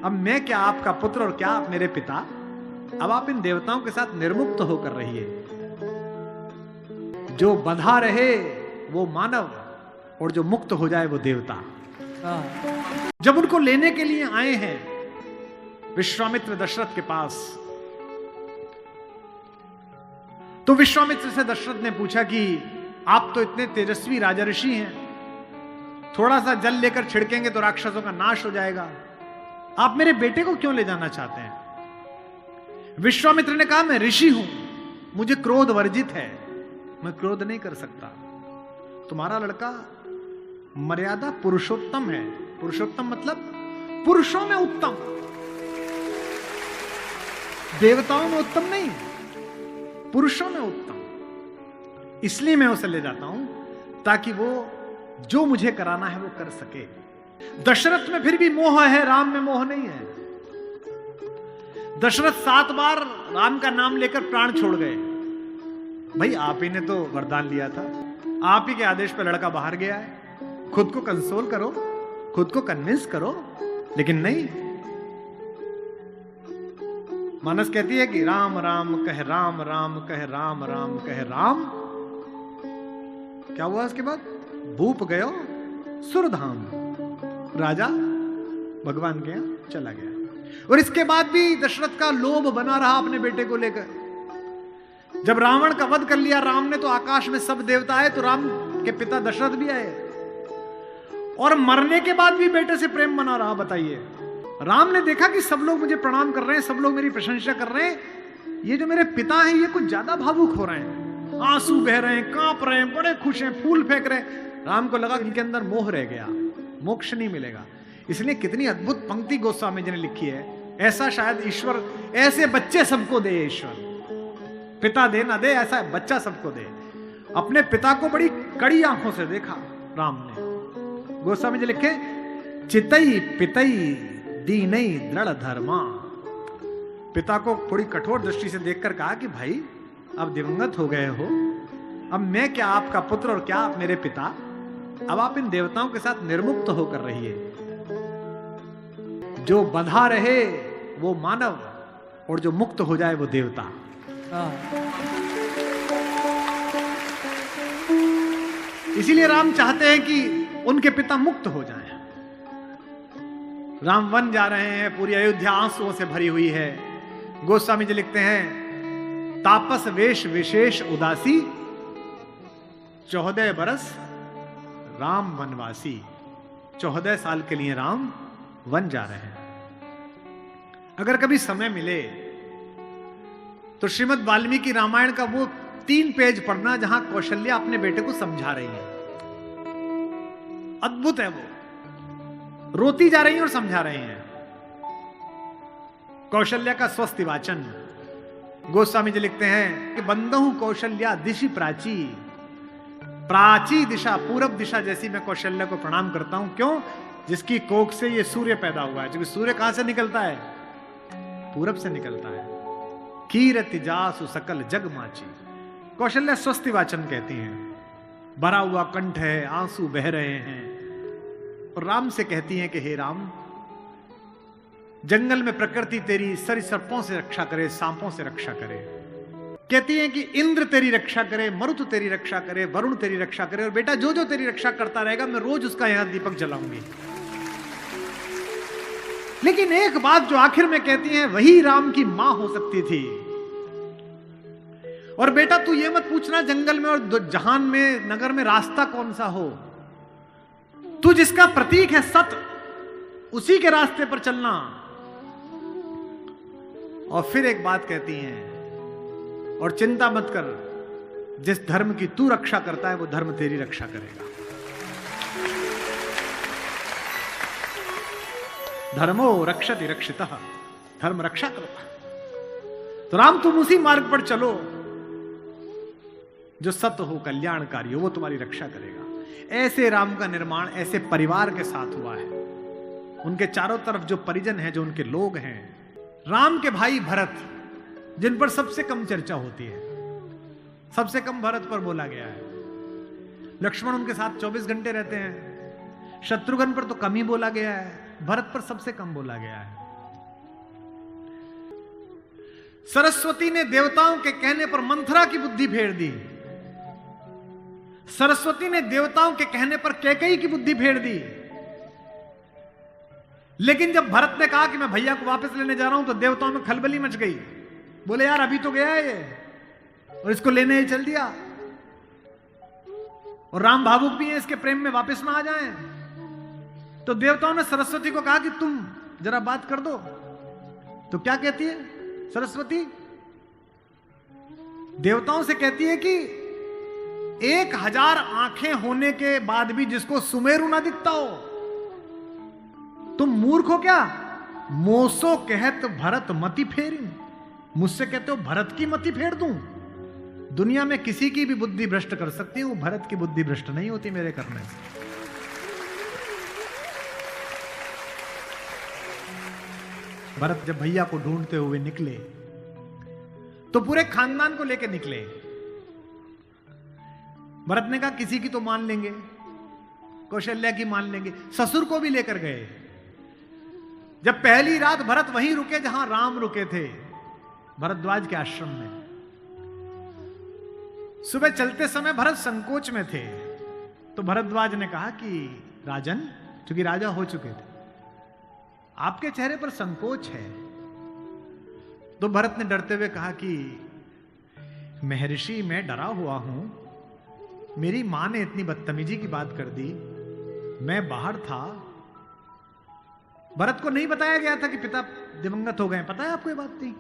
अब मैं क्या आपका पुत्र और क्या आप मेरे पिता, अब आप इन देवताओं के साथ निर्मुक्त होकर रहिए। जो बंधा रहे वो मानव और जो मुक्त हो जाए वो देवता। जब उनको लेने के लिए आए हैं विश्वामित्र दशरथ के पास, तो विश्वामित्र से दशरथ ने पूछा कि आप तो इतने तेजस्वी राजा ऋषि हैं, थोड़ा सा जल लेकर छिड़केंगे तो राक्षसों का नाश हो जाएगा, आप मेरे बेटे को क्यों ले जाना चाहते हैं? विश्वामित्र ने कहा मैं ऋषि हूं, मुझे क्रोध वर्जित है, मैं क्रोध नहीं कर सकता। तुम्हारा लड़का मर्यादा पुरुषोत्तम है। पुरुषोत्तम मतलब पुरुषों में उत्तम, देवताओं में उत्तम नहीं, पुरुषों में उत्तम। इसलिए मैं उसे ले जाता हूं ताकि वो जो मुझे कराना है वो कर सके। दशरथ में फिर भी मोह है, राम में मोह नहीं है। दशरथ 7 बार राम का नाम लेकर प्राण छोड़ गए। भाई आप ही ने तो वरदान लिया था, आप ही के आदेश पर लड़का बाहर गया है, खुद को कंसोल करो, खुद को कन्विंस करो। लेकिन नहीं, मानस कहती है कि राम राम कह राम, राम कह राम, राम कह राम। क्या हुआ उसके बाद? भूप गयो सुरधाम, राजा भगवान के यहां चला गया। और इसके बाद भी दशरथ का लोभ बना रहा अपने बेटे को लेकर। जब रावण का वध कर लिया राम ने, तो आकाश में सब देवता आए, तो राम के पिता दशरथ भी आए, और मरने के बाद भी बेटे से प्रेम बना रहा। बताइए, राम ने देखा कि सब लोग मुझे प्रणाम कर रहे हैं, सब लोग मेरी प्रशंसा कर रहे हैं, ये जो मेरे पिता हैं ये कुछ ज्यादा भावुक हो रहे हैं, आंसू बह रहे हैं, कांप रहे हैं, बड़े खुश हैं, फूल फेंक रहे हैं। राम को लगा कि इनके अंदर मोह रह गया, मोक्ष नहीं मिलेगा। इसलिए कितनी अद्भुत पंक्ति गोस्वामी जी ने लिखी है, ऐसा शायद ईश्वर, ऐसे बच्चे सबको दे ईश्वर, पिता दे ना दे, ऐसा बच्चा सबको दे। अपने पिता को बड़ी कड़ी आंखों से देखा राम ने। गोस्वामी जी लिखे, चितई पितई दीनई दृढ़ धर्मा। पिता को थोड़ी कठोर दृष्टि से देखकर कहा कि भाई अब दिवंगत हो गए हो, अब मैं क्या आपका पुत्र और क्या आप मेरे पिता, अब आप इन देवताओं के साथ निर्मुक्त होकर रहिए। जो बंधा रहे वो मानव और जो मुक्त हो जाए वो देवता। इसीलिए राम चाहते हैं कि उनके पिता मुक्त हो जाएं। राम वन जा रहे हैं, पूरी अयोध्या आंसुओं से भरी हुई है। गोस्वामी जी लिखते हैं, तापस वेश विशेष उदासी, 14 बरस राम वनवासी। 14 साल के लिए राम वन जा रहे हैं। अगर कभी समय मिले तो श्रीमद् वाल्मीकि रामायण का वो 3 पेज पढ़ना जहां कौशल्या अपने बेटे को समझा रही है। अद्भुत है वो, रोती जा रही है और समझा रही हैं। कौशल्या का स्वस्ति वाचन। गोस्वामी जी लिखते हैं कि बंदहु कौशल्या दिशि प्राची, प्राची दिशा, पूरब दिशा जैसी मैं कौशल्या को प्रणाम करता हूं। क्यों? जिसकी कोख से ये सूर्य पैदा हुआ है। क्योंकि सूर्य कहां से निकलता है? पूरब से निकलता है। कीरति जासु सकल जग माची। कौशल्या स्वस्ति वाचन कहती हैं। भरा हुआ कंठ है, आंसू बह रहे हैं, और राम से कहती हैं कि हे राम, जंगल में प्रकृति तेरी सरीसृपों से रक्षा करे, सांपों से रक्षा करे। कहती हैं कि इंद्र तेरी रक्षा करे, मरुत तेरी रक्षा करे, वरुण तेरी रक्षा करे, और बेटा जो जो तेरी रक्षा करता रहेगा मैं रोज उसका यहां दीपक जलाऊंगी। लेकिन एक बात जो आखिर में कहती हैं, वही राम की मां हो सकती थी। और बेटा तू ये मत पूछना जंगल में और जहान में, नगर में रास्ता कौन सा हो, तू जिसका प्रतीक है सत्य, उसी के रास्ते पर चलना। और फिर एक बात कहती हैं, और चिंता मत कर, जिस धर्म की तू रक्षा करता है वो धर्म तेरी रक्षा करेगा। धर्मो रक्षति रक्षितः, धर्म रक्षा करता। तो राम तुम उसी मार्ग पर चलो जो सत्य हो, कल्याणकारी हो, वो तुम्हारी रक्षा करेगा। ऐसे राम का निर्माण ऐसे परिवार के साथ हुआ है। उनके चारों तरफ जो परिजन हैं, जो उनके लोग हैं, राम के भाई भरत, जिन पर सबसे कम चर्चा होती है, सबसे कम भरत पर बोला गया है। लक्ष्मण उनके साथ 24 घंटे रहते हैं। शत्रुघ्न पर तो कम ही बोला गया है, भरत पर सबसे कम बोला गया है। सरस्वती ने देवताओं के कहने पर मंथरा की बुद्धि फेर दी। सरस्वती ने देवताओं के कहने पर कैकेयी की बुद्धि फेर दी। लेकिन जब भरत ने कहा कि मैं भैया को वापस लेने जा रहा हूं, तो देवताओं में खलबली मच गई। बोले यार अभी तो गया है ये, और इसको लेने ही चल दिया, और राम भावुक भी है, इसके प्रेम में वापस ना आ जाएं। तो देवताओं ने सरस्वती को कहा कि तुम जरा बात कर दो। तो क्या कहती है सरस्वती? देवताओं से कहती है कि 1000 आंखें होने के बाद भी जिसको सुमेरु ना दिखता हो, तुम मूर्ख हो क्या? मोसो कहत भरत मति फेरी, मुझसे कहते हो भरत की मति फेर दूं? दुनिया में किसी की भी बुद्धि भ्रष्ट कर सकती हूं, भरत की बुद्धि भ्रष्ट नहीं होती मेरे करने से। भरत जब भैया को ढूंढते हुए निकले तो पूरे खानदान को लेकर निकले। भरत ने कहा किसी की तो मान लेंगे, कौशल्या की मान लेंगे, ससुर को भी लेकर गए। जब पहली रात भरत वहीं रुके जहां राम रुके थे, भरद्वाज के आश्रम में। सुबह चलते समय भरत संकोच में थे, तो भरद्वाज ने कहा कि राजन, क्योंकि राजा हो चुके थे, आपके चेहरे पर संकोच है। तो भरत ने डरते हुए कहा कि महर्षि मैं डरा हुआ हूं, मेरी मां ने इतनी बदतमीजी की बात कर दी, मैं बाहर था। भरत को नहीं बताया गया था कि पिता दिवंगत हो गए, पता है आपको ये बात नहीं?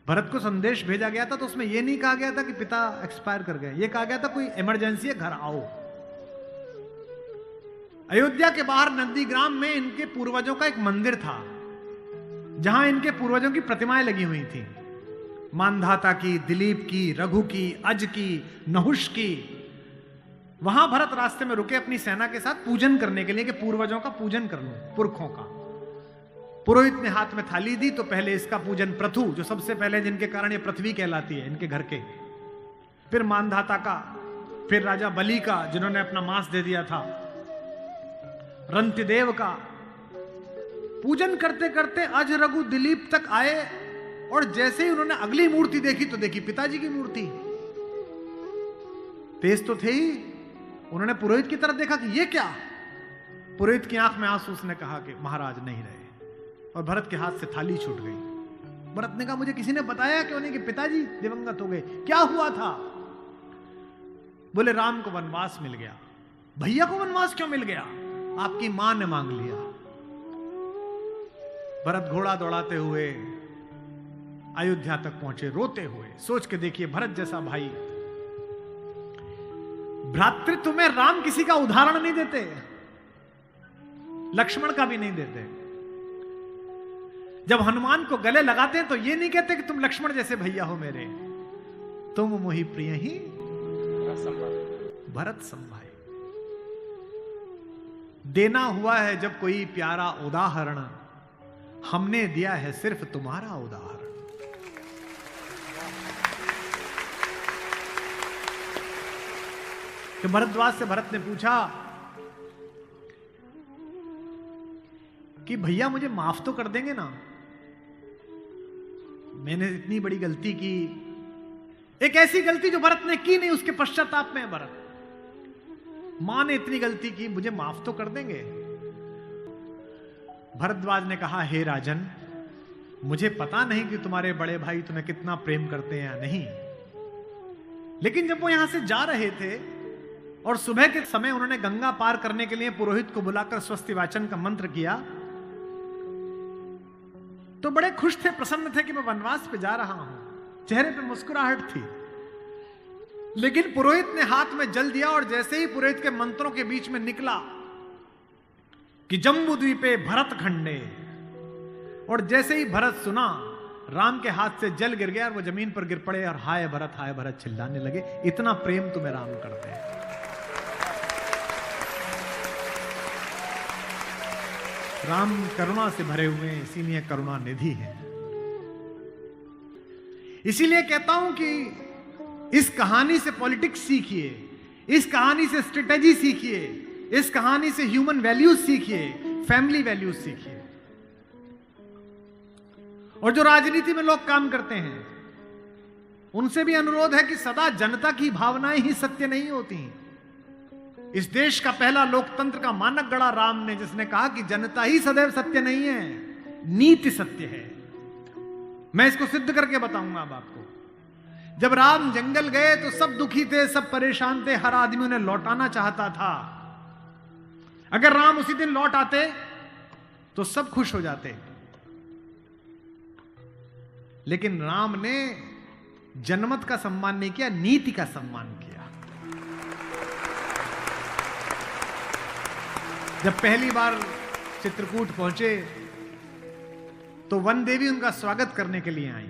भरत को संदेश भेजा गया था तो उसमें यह नहीं कहा गया था कि पिता एक्सपायर कर गए, यह कहा गया था कोई इमरजेंसी है, घर आओ। अयोध्या के बाहर नंदीग्राम में इनके पूर्वजों का एक मंदिर था, जहां इनके पूर्वजों की प्रतिमाएं लगी हुई थी, मानधाता की, दिलीप की, रघु की, अज की, नहुष की। वहां भरत रास्ते में रुके अपनी सेना के साथ पूजन करने के लिए कि पूर्वजों का पूजन कर लूं, पुरखों का। पुरोहित ने हाथ में थाली दी, तो पहले इसका पूजन प्रथु, जो सबसे पहले जिनके कारण ये पृथ्वी कहलाती है, इनके घर के, फिर मानधाता का, फिर राजा बलि का जिन्होंने अपना मांस दे दिया था, रंतिदेव का। पूजन करते करते अज, रघु, दिलीप तक आए, और जैसे ही उन्होंने अगली मूर्ति देखी तो देखी पिताजी की मूर्ति। तेज तो थे ही, उन्होंने पुरोहित की तरफ देखा कि ये क्या? पुरोहित की आंख में आंसू, उसने कहा कि महाराज नहीं रहे, और भरत के हाथ से थाली छूट गई। भरत ने कहा मुझे किसी ने बताया क्यों नहीं कि पिताजी दिवंगत हो गए, क्या हुआ था? बोले राम को वनवास मिल गया। भैया को वनवास क्यों मिल गया? आपकी मां ने मांग लिया। भरत घोड़ा दौड़ाते हुए अयोध्या तक पहुंचे, रोते हुए। सोच के देखिए, भरत जैसा भाई, भ्रातृत्व में राम किसी का उदाहरण नहीं देते, लक्ष्मण का भी नहीं देते। जब हनुमान को गले लगाते हैं तो ये नहीं कहते कि तुम लक्ष्मण जैसे भैया हो मेरे, तुम मोहि प्रिय ही भरत संभाए। देना हुआ है जब कोई प्यारा उदाहरण, हमने दिया है सिर्फ तुम्हारा उदाहरण। कि भरद्वाज से भरत ने पूछा कि भैया मुझे माफ तो कर देंगे ना, मैंने इतनी बड़ी गलती की, एक ऐसी गलती जो भरत ने की नहीं, उसके पश्चाताप में है भरत। मां ने इतनी गलती की, मुझे माफ तो कर देंगे? भरद्वाज ने कहा हे राजन, मुझे पता नहीं कि तुम्हारे बड़े भाई तुम्हें कितना प्रेम करते हैं या नहीं, लेकिन जब वो यहां से जा रहे थे और सुबह के समय उन्होंने गंगा पार करने के लिए पुरोहित को बुलाकर स्वस्ति वाचन का मंत्र किया, तो बड़े खुश थे, प्रसन्न थे कि मैं वनवास पे जा रहा हूं, चेहरे पे मुस्कुराहट थी। लेकिन पुरोहित ने हाथ में जल दिया, और जैसे ही पुरोहित के मंत्रों के बीच में निकला कि जम्बू द्वीपे भरत खंडे, और जैसे ही भरत सुना, राम के हाथ से जल गिर गया और वो जमीन पर गिर पड़े और हाय भरत चिल्लाने लगे, इतना प्रेम तुम्हें राम करते हैं। राम करुणा से भरे हुए, इसीलिए करुणा निधि है। इसीलिए कहता हूं कि इस कहानी से पॉलिटिक्स सीखिए, इस कहानी से स्ट्रेटेजी सीखिए, इस कहानी से ह्यूमन वैल्यूज सीखिए, फैमिली वैल्यूज सीखिए। और जो राजनीति में लोग काम करते हैं उनसे भी अनुरोध है कि सदा जनता की भावनाएं ही सत्य नहीं होती। इस देश का पहला लोकतंत्र का मानक गढ़ा राम ने, जिसने कहा कि जनता ही सदैव सत्य नहीं है, नीति सत्य है। मैं इसको सिद्ध करके बताऊंगा अब आपको। जब राम जंगल गए तो सब दुखी थे, सब परेशान थे, हर आदमी उन्हें लौटाना चाहता था। अगर राम उसी दिन लौट आते तो सब खुश हो जाते, लेकिन राम ने जनमत का सम्मान नहीं किया, नीति का सम्मान किया। जब पहली बार चित्रकूट पहुंचे तो वन देवी उनका स्वागत करने के लिए आई।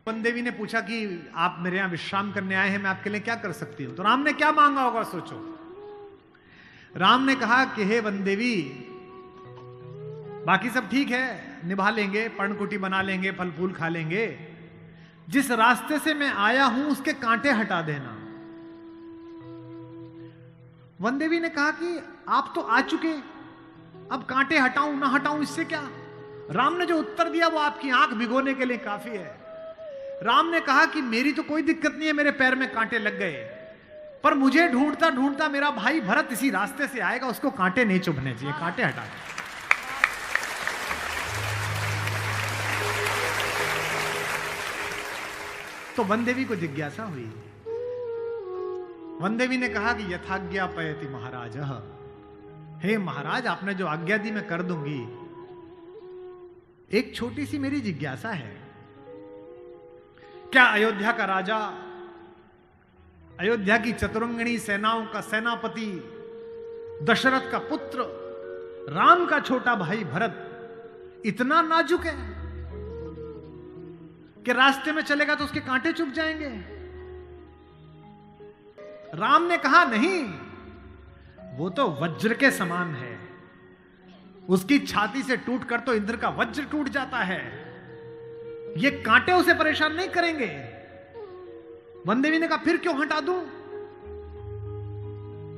वन देवी ने पूछा कि आप मेरे यहां विश्राम करने आए हैं, मैं आपके लिए क्या कर सकती हूं। तो राम ने क्या मांगा होगा सोचो। राम ने कहा कि हे वन देवी, बाकी सब ठीक है, निभा लेंगे, पर्णकुटी बना लेंगे, फल फूल खा लेंगे, जिस रास्ते से मैं आया हूं उसके कांटे हटा देना। वन देवी ने कहा कि आप तो आ चुके, अब कांटे हटाऊं ना हटाऊं इससे क्या। राम ने जो उत्तर दिया वो आपकी आंख भिगोने के लिए काफी है। राम ने कहा कि मेरी तो कोई दिक्कत नहीं है, मेरे पैर में कांटे लग गए, पर मुझे ढूंढता ढूंढता मेरा भाई भरत इसी रास्ते से आएगा, उसको कांटे नहीं चुभने चाहिए, कांटे हटा दे। तो वन देवी को जिज्ञासा हुई। वन देवी ने कहा कि यथाज्ञा पयति महाराज, हे महाराज, आपने जो आज्ञा दी मैं कर दूंगी। एक छोटी सी मेरी जिज्ञासा है, क्या अयोध्या का राजा, अयोध्या की चतुरंगिणी सेनाओं का सेनापति, दशरथ का पुत्र, राम का छोटा भाई भरत इतना नाजुक है कि रास्ते में चलेगा तो उसके कांटे चुभ जाएंगे? राम ने कहा नहीं, वो तो वज्र के समान है, उसकी छाती से टूटकर तो इंद्र का वज्र टूट जाता है, ये कांटे उसे परेशान नहीं करेंगे। वन देवी ने कहा फिर क्यों हटा दूं?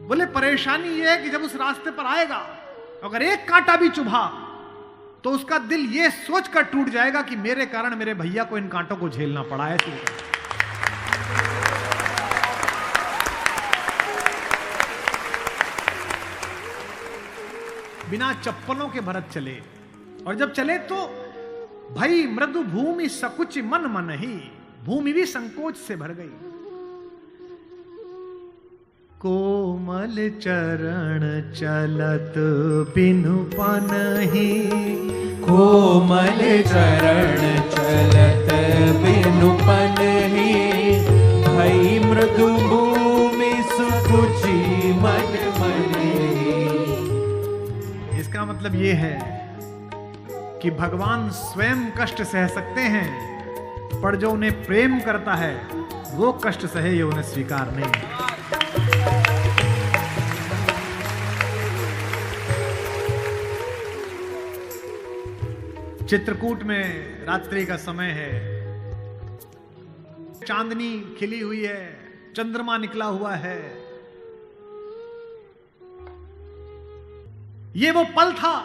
बोले परेशानी यह है कि जब उस रास्ते पर आएगा, अगर एक कांटा भी चुभा तो उसका दिल यह सोचकर टूट जाएगा कि मेरे कारण मेरे भैया को इन कांटों को झेलना पड़ा है। बिना चप्पलों के भरत चले, और जब चले तो भाई मृदु भूमि सकुच मन मन ही, भूमि भी संकोच से भर गई। कोमल चरण चलत बिनु पनहि, कोमल चरण चलत बिनु पनहि, भई मृदु भूमि सुकुचि मन मनि। इसका मतलब ये है कि भगवान स्वयं कष्ट सह सकते हैं, पर जो उन्हें प्रेम करता है वो कष्ट सहे, ये उन्हें स्वीकार नहीं। चित्रकूट में रात्रि का समय है, चांदनी खिली हुई है, चंद्रमा निकला हुआ है। ये वो पल था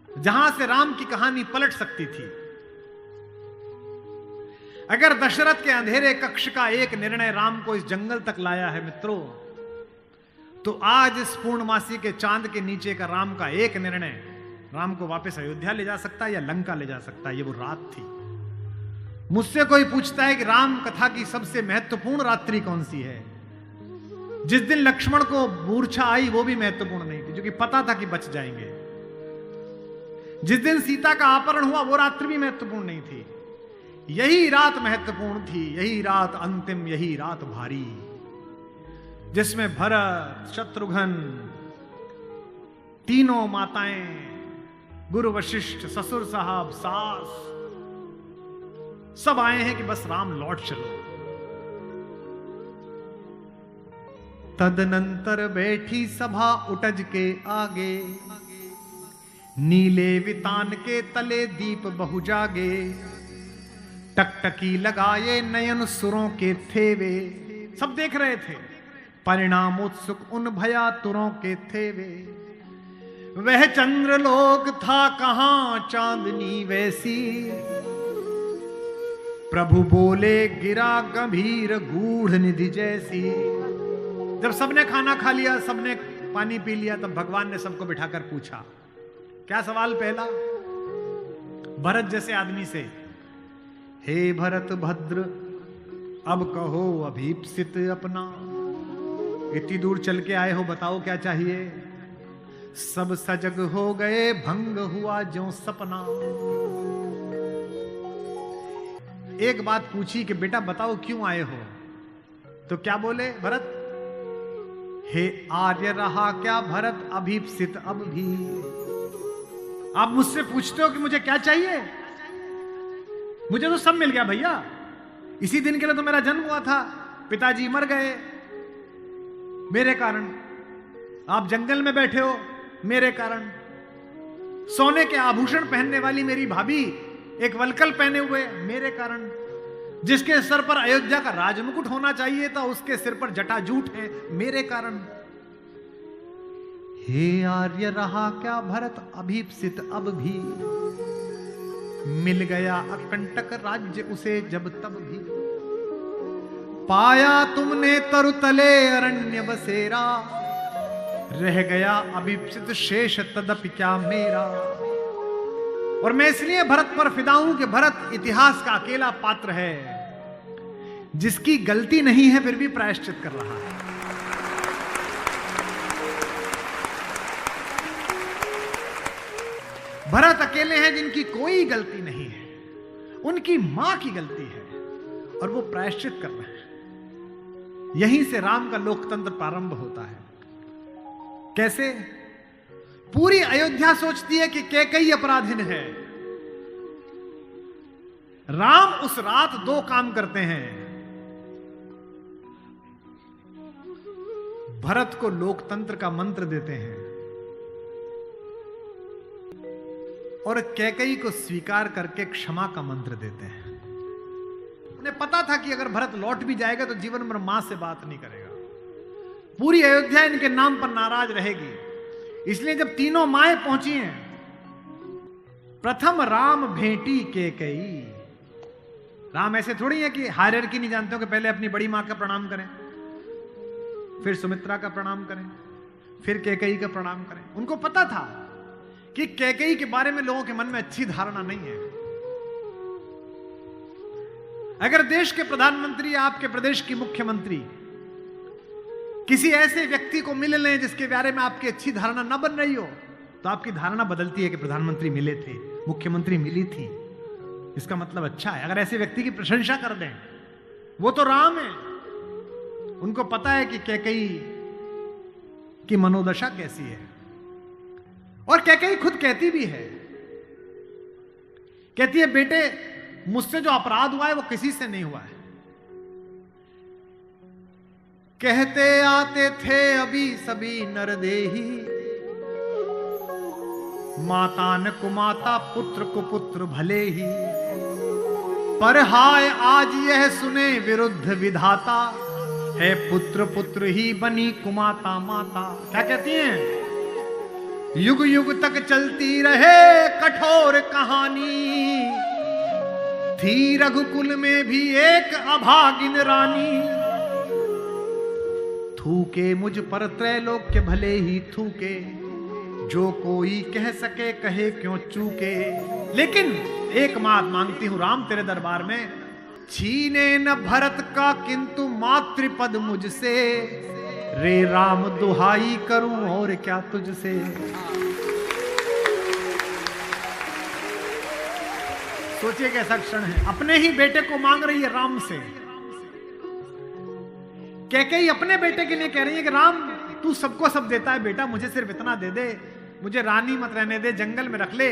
जहां से राम की कहानी पलट सकती थी। अगर दशरथ के अंधेरे कक्ष का एक निर्णय राम को इस जंगल तक लाया है मित्रों, तो आज इस पूर्णमासी के चांद के नीचे का राम का एक निर्णय राम को वापस अयोध्या ले जा सकता है या लंका ले जा सकता है। ये वो रात थी। मुझसे कोई पूछता है कि राम कथा की सबसे महत्वपूर्ण रात्रि कौन सी है, जिस दिन लक्ष्मण को मूर्छा आई वो भी महत्वपूर्ण नहीं थी, क्योंकि पता था कि बच जाएंगे। जिस दिन सीता का अपहरण हुआ वो रात्रि भी महत्वपूर्ण नहीं थी। यही रात महत्वपूर्ण थी, यही रात अंतिम, यही रात भारी, जिसमें भरत, शत्रुघ्न, तीनों माताएं, गुरु वशिष्ठ, ससुर साहब, सास, सब आए हैं कि बस राम लौट चलो। तदनंतर बैठी सभा उटज के आगे, नीले वितान के तले दीप बहु जागे, टकटकी लगाए नयन सुरों के थे वे। सब देख रहे थे, परिणाम उत्सुक उन भया तुरों के थे वे। वह चंद्रलोक था कहां चांदनी वैसी। प्रभु बोले गिरा गंभीर गूढ़ निधि जैसी। जब सबने खाना खा लिया, सबने पानी पी लिया, तब भगवान ने सबको बिठाकर पूछा। क्या सवाल पहला? भरत जैसे आदमी से, हे भरत भद्र, अब कहो अभीप्सित अपना। इतनी दूर चल के आए हो, बताओ क्या चाहिए? सब सजग हो गए, भंग हुआ ज्यों सपना। एक बात पूछी कि बेटा बताओ क्यों आए हो? तो क्या बोले भरत? हे आर्य रहा क्या भरत अभीप्सित अब भी। आप मुझसे पूछते हो कि मुझे क्या चाहिए? मुझे तो सब मिल गया भैया। इसी दिन के लिए तो मेरा जन्म हुआ था। पिताजी मर गए मेरे कारण, आप जंगल में बैठे हो मेरे कारण, सोने के आभूषण पहनने वाली मेरी भाभी एक वलकल पहने हुए मेरे कारण, जिसके सर पर अयोध्या का राजमुकुट होना चाहिए था उसके सिर पर जटाजूट है मेरे कारण। हे आर्य रहा क्या भरत अभीप्सित अब भी। मिल गया अकंटक राज्य उसे जब तब भी। पाया तुमने तरुतले अरण्य बसेरा, रह गया अभीप्सित शेष तदपि क्या मेरा। और मैं इसलिए भरत पर फिदा हूं कि भरत इतिहास का अकेला पात्र है जिसकी गलती नहीं है फिर भी प्रायश्चित कर रहा है। भरत अकेले हैं जिनकी कोई गलती नहीं है, उनकी मां की गलती है और वो प्रायश्चित कर रहे हैं। यहीं से राम का लोकतंत्र प्रारंभ होता है। कैसे? पूरी अयोध्या सोचती है कि कैकेयी अपराधीन है। राम उस रात दो काम करते हैं। भरत को लोकतंत्र का मंत्र देते हैं और कैकेयी को स्वीकार करके क्षमा का मंत्र देते हैं। उन्हें पता था कि अगर भरत लौट भी जाएगा तो जीवन भर मां से बात नहीं करेगा, पूरी अयोध्या इनके नाम पर नाराज रहेगी। इसलिए जब तीनों माएं पहुंची हैं, प्रथम राम भेंटी कैकेयी। राम ऐसे थोड़ी है कि हायरार्की नहीं जानते हो कि पहले अपनी बड़ी मां का प्रणाम करें, फिर सुमित्रा का प्रणाम करें, फिर कैकेयी का प्रणाम करें। उनको पता था कि कैकेयी के बारे में लोगों के मन में अच्छी धारणा नहीं है। अगर देश के प्रधानमंत्री, आपके प्रदेश की मुख्यमंत्री किसी ऐसे व्यक्ति को मिल लें जिसके बारे में आपकी अच्छी धारणा न बन रही हो, तो आपकी धारणा बदलती है कि प्रधानमंत्री मिले थे, मुख्यमंत्री मिली थी, इसका मतलब अच्छा है। अगर ऐसे व्यक्ति की प्रशंसा कर दें, वो तो राम है, उनको पता है कि कैकेयी की मनोदशा कैसी है। और कैकेयी खुद कहती भी है, कहती है बेटे मुझसे जो अपराध हुआ है वो किसी से नहीं हुआ है। कहते आते थे अभी सभी नरदेही, माता न कुमाता पुत्र को पुत्र भले ही। पर हाय आज यह सुने विरुद्ध विधाता, है पुत्र पुत्र ही बनी कुमाता माता। क्या कहती हैं? युग युग तक चलती रहे कठोर कहानी, थी रघुकुल में भी एक अभागिन रानी। थूके मुझ पर त्रैलोक्य भले ही थूके, जो कोई कह सके कहे क्यों चूके। लेकिन एक बात मांगती हूं राम तेरे दरबार में, छीने न भरत का किंतु मातृपद मुझसे, रे राम दुहाई करूं और क्या तुझसे। सोचिए कैसा क्षण है, अपने ही बेटे को मांग रही है राम से। कैकेयी अपने बेटे के लिए कह रही है कि राम तू सबको सब देता है बेटा, मुझे सिर्फ इतना दे दे, मुझे रानी मत रहने दे, जंगल में रख ले,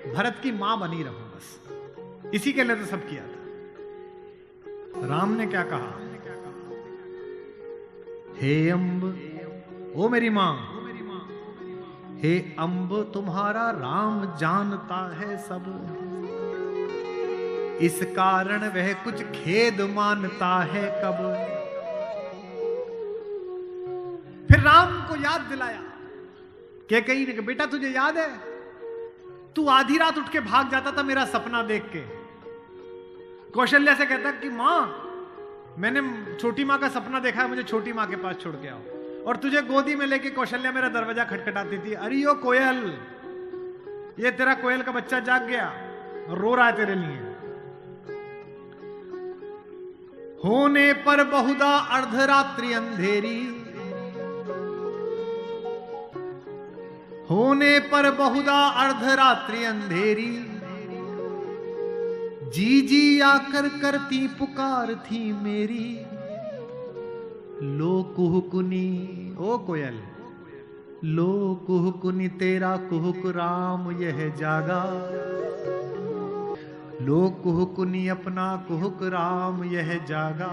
भरत की मां बनी रहूं बस। इसी के लिए तो सब किया था। राम ने क्या कहा? हे अम्ब, ओ मेरी मां, हे अम्ब तुम्हारा राम जानता है सब, इस कारण वह कुछ खेद मानता है कब। फिर राम को याद दिलाया कैकेयी ने कहा बेटा तुझे याद है तू आधी रात उठ के भाग जाता था मेरा सपना देख के। कौशल्या से कहता कि मां मैंने छोटी मां का सपना देखा है, मुझे छोटी मां के पास छोड़ के आओ। और तुझे गोदी में लेके कौशल्या मेरा दरवाजा खटखटाती थी, अरे यो कोयल, ये तेरा कोयल का बच्चा जाग गया, रो रहा है तेरे लिए। होने पर बहुधा अर्धरात्रि अंधेरी, होने पर बहुधा अर्धरात्रि अंधेरी, जी जी आकर करती पुकार थी मेरी। लो कुहुकुनी, ओ कोयल, लो कुहुकुनी तेरा कुहुक राम यह जागा। लो कुहुकुनी अपना कुहुक राम यह जागा।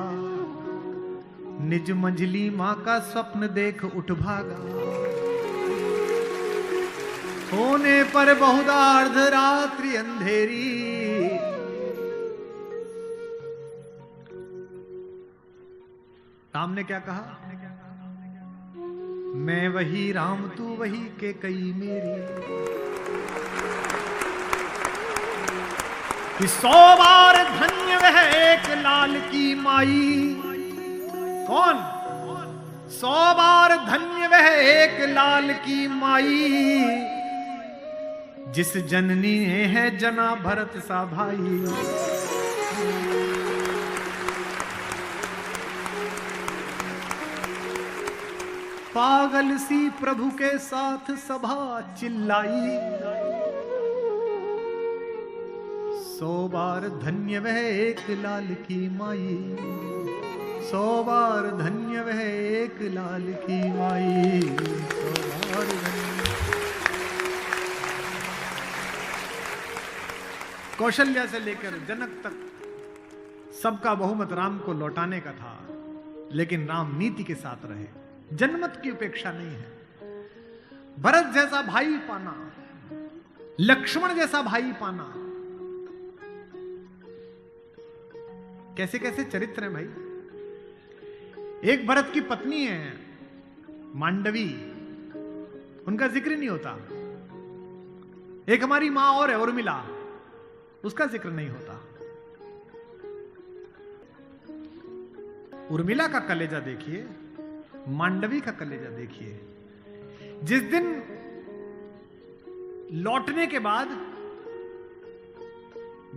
निज मंजली मां का स्वप्न देख उठ भागा। होने पर बहुधा अर्धरात्रि अंधेरी, राम ने क्या कहा? मैं वही राम तू वही कैकेयी मेरी। कि 100 बार धन्य वह एक लाल की माई। कौन? 100 बार धन्य वह एक लाल की माई, जिस जननी ने है जना भरत सा भाई। पागल सी प्रभु के साथ सभा चिल्लाई। 100 बार धन्य वह एक लाल की माई। 100 बार धन्य वह एक लाल की माई। 100 बार धन्य। कौशल्या से लेकर जनक तक सबका बहुमत राम को लौटाने का था, लेकिन राम नीति के साथ रहे। जनमत की उपेक्षा नहीं है। भरत जैसा भाई पाना, लक्ष्मण जैसा भाई पाना, कैसे कैसे चरित्र है भाई। एक भरत की पत्नी है मांडवी, उनका जिक्र नहीं होता। एक हमारी मां और है उर्मिला, उसका जिक्र नहीं होता। उर्मिला का कलेजा देखिए, मांडवी का कलेजा देखिए। जिस दिन लौटने के बाद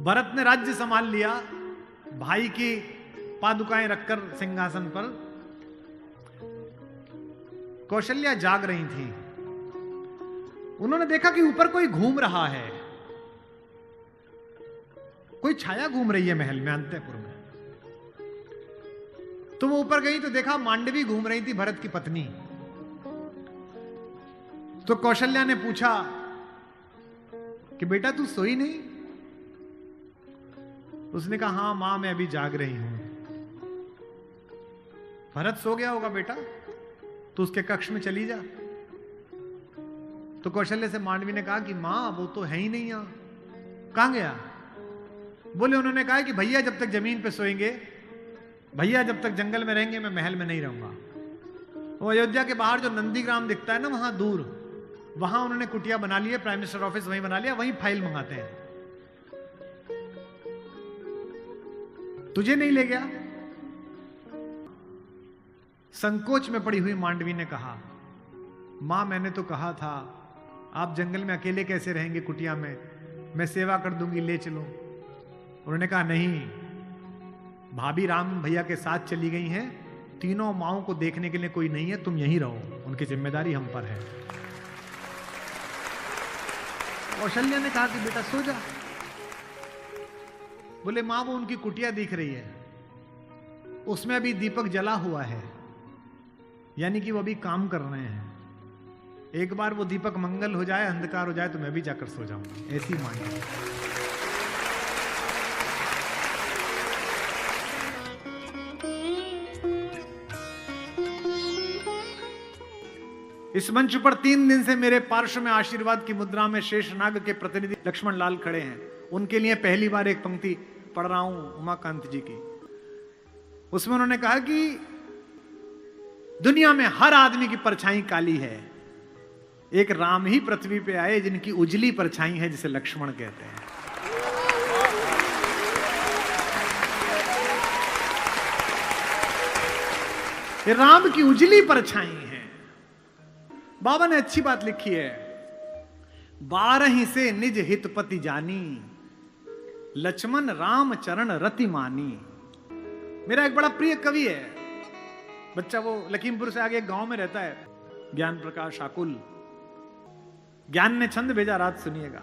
भरत ने राज्य संभाल लिया, भाई की पादुकाएं रखकर सिंहासन पर, कौशल्या जाग रही थी। उन्होंने देखा कि ऊपर कोई घूम रहा है, कोई छाया घूम रही है महल में, अंतःपुर में। तो वो ऊपर गई तो देखा मांडवी घूम रही थी, भरत की पत्नी। तो कौशल्या ने पूछा कि बेटा तू सोई नहीं? उसने कहा हां मां मैं अभी जाग रही हूं। भरत सो गया होगा बेटा, तो उसके कक्ष में चली जा। तो कौशल्या से मांडवी ने कहा कि मां वो तो है ही नहीं यहां, कहां गया? बोले उन्होंने कहा कि भैया जब तक जमीन पे सोएंगे, भैया जब तक जंगल में रहेंगे, मैं महल में नहीं रहूंगा। वो अयोध्या के बाहर जो नंदीग्राम दिखता है ना, वहां दूर, वहां उन्होंने कुटिया बना ली है, प्राइम मिनिस्टर ऑफिस वहीं बना लिया, वहीं फाइल मंगाते हैं। तुझे नहीं ले गया? संकोच में पड़ी हुई मांडवी ने कहा मां मैंने तो कहा था आप जंगल में अकेले कैसे रहेंगे कुटिया में, मैं सेवा कर दूंगी, ले चलो। उन्होंने कहा नहीं, भाभी राम भैया के साथ चली गई हैं, तीनों माओं को देखने के लिए कोई नहीं है, तुम यहीं रहो, उनकी जिम्मेदारी हम पर है। कौशल्या ने कहा कि बेटा सो जा। बोले मां वो उनकी कुटिया दिख रही है, उसमें अभी दीपक जला हुआ है, यानी कि वो अभी काम कर रहे हैं। एक बार वो दीपक मंगल हो जाए, अंधकार हो जाए, तो मैं भी जाकर सो जाऊंगा। ऐसी मांगी। इस मंच पर 3 दिन से मेरे पार्श्व में आशीर्वाद की मुद्रा में शेषनाग के प्रतिनिधि लक्ष्मण लाल खड़े हैं। उनके लिए पहली बार एक पंक्ति पढ़ रहा हूं उमाकांत जी की। उसमें उन्होंने कहा कि दुनिया में हर आदमी की परछाई काली है, एक राम ही पृथ्वी पे आए जिनकी उजली परछाई है, जिसे लक्ष्मण कहते हैं। ये राम की उजली परछाई है। बाबा ने अच्छी बात लिखी है, 12 से निज हितपति जानी, लक्ष्मण राम चरण रति मानी। मेरा एक बड़ा प्रिय कवि है, बच्चा वो लखीमपुर से आगे एक गांव में रहता है, ज्ञान प्रकाश आकुल। ज्ञान ने छंद भेजा, रात सुनिएगा।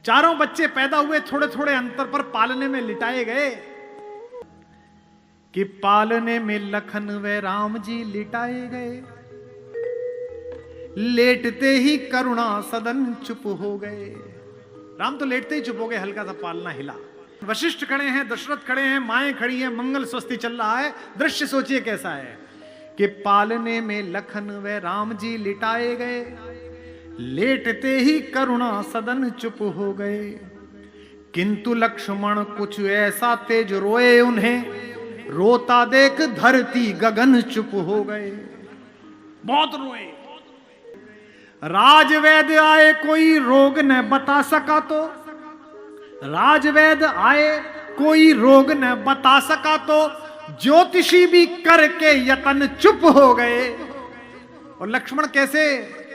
चारों बच्चे पैदा हुए थोड़े थोड़े अंतर पर, पालने में लिटाए गए कि पालने में लखन व राम जी लिटाए गए। लेटते ही करुणा सदन चुप हो गए। राम तो लेटते ही चुप हो गए, हल्का सा पालना हिला। वशिष्ठ खड़े हैं, दशरथ खड़े हैं, माएं खड़ी हैं, मंगल स्वस्ति चल रहा है। दृश्य सोचिए कैसा है कि पालने में लखन व राम जी लिटाए गए, लेटते ही करुणा सदन चुप हो गए। किंतु लक्ष्मण कुछ ऐसा तेज रोए उन्हें, रोता देख धरती गगन चुप हो गए। बहुत रोए। राजवैद्य आए कोई रोग न बता सका तो, राजवैद्य आए कोई रोग न बता सका तो, ज्योतिषी भी करके यतन चुप हो गए। और लक्ष्मण कैसे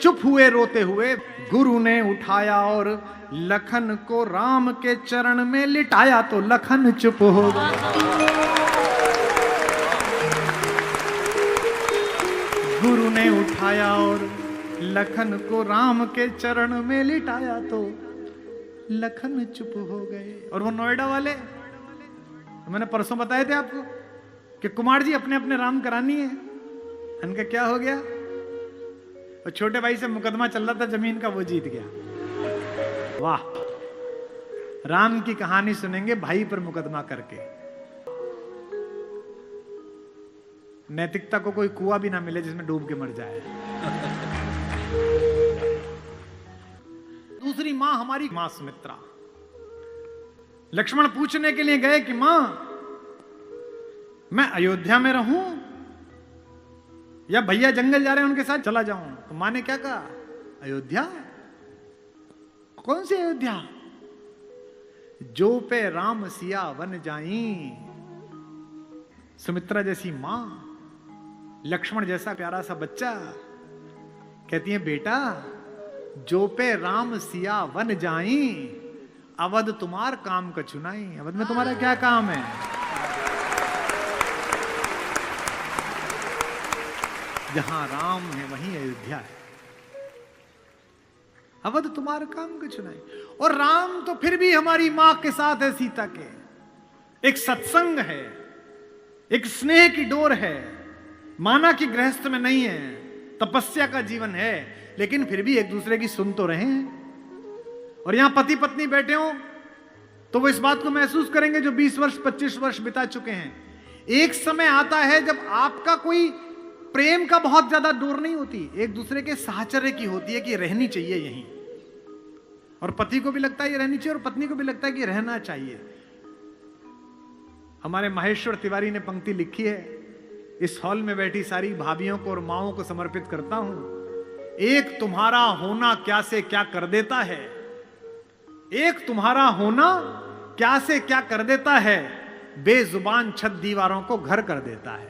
चुप हुए रोते हुए? गुरु ने उठाया और लखन को राम के चरण में लिटाया तो लखन चुप हो गया। गुरु ने उठाया और लखन को राम के चरण में लिटाया तो लखन चुप हो गए। और वो नोएडा वाले, मैंने परसों बताए थे आपको कि कुमार जी अपने अपने राम करानी है। इनका क्या हो गया? और छोटे भाई से मुकदमा चल रहा था जमीन का, वो जीत गया। वाह, राम की कहानी सुनेंगे भाई पर मुकदमा करके। नैतिकता को कोई कुआं भी ना मिले जिसमें डूब के मर जाए। दूसरी मां हमारी मां सुमित्रा। लक्ष्मण पूछने के लिए गए कि मां, मैं अयोध्या में रहूं या भैया जंगल जा रहे हैं उनके साथ चला जाऊं? तो मां ने क्या कहा? अयोध्या? कौन सी अयोध्या? जो पे राम सिया वन जाई। सुमित्रा जैसी मां, लक्ष्मण जैसा प्यारा सा बच्चा, कहती है बेटा जो पे राम सिया वन जाई, अवध तुम्हार काम का चुनाई। अवध में तुम्हारा क्या काम है? जहां राम है वहीं अयोध्या है। अवध तुम्हारा काम का चुनाई। और राम तो फिर भी हमारी मां के साथ है, सीता के। एक सत्संग है, एक स्नेह की डोर है। माना कि गृहस्थ में नहीं है, तपस्या का जीवन है, लेकिन फिर भी एक दूसरे की सुन तो रहे हैं। और यहां पति पत्नी बैठे हो तो वो इस बात को महसूस करेंगे जो 20 वर्ष 25 वर्ष बिता चुके हैं। एक समय आता है जब आपका कोई प्रेम का बहुत ज्यादा डोर नहीं होती, एक दूसरे के साहचर्य की होती है कि रहनी चाहिए यहीं। और पति को भी लगता है ये रहनी चाहिए और पत्नी को भी लगता है कि रहना चाहिए। हमारे माहेश्वर तिवारी ने पंक्ति लिखी है, इस हॉल में बैठी सारी भाभियों को और माओं को समर्पित करता हूं। एक तुम्हारा होना क्या से क्या कर देता है, एक तुम्हारा होना क्या से क्या कर देता है, बेजुबान छत दीवारों को घर कर देता है।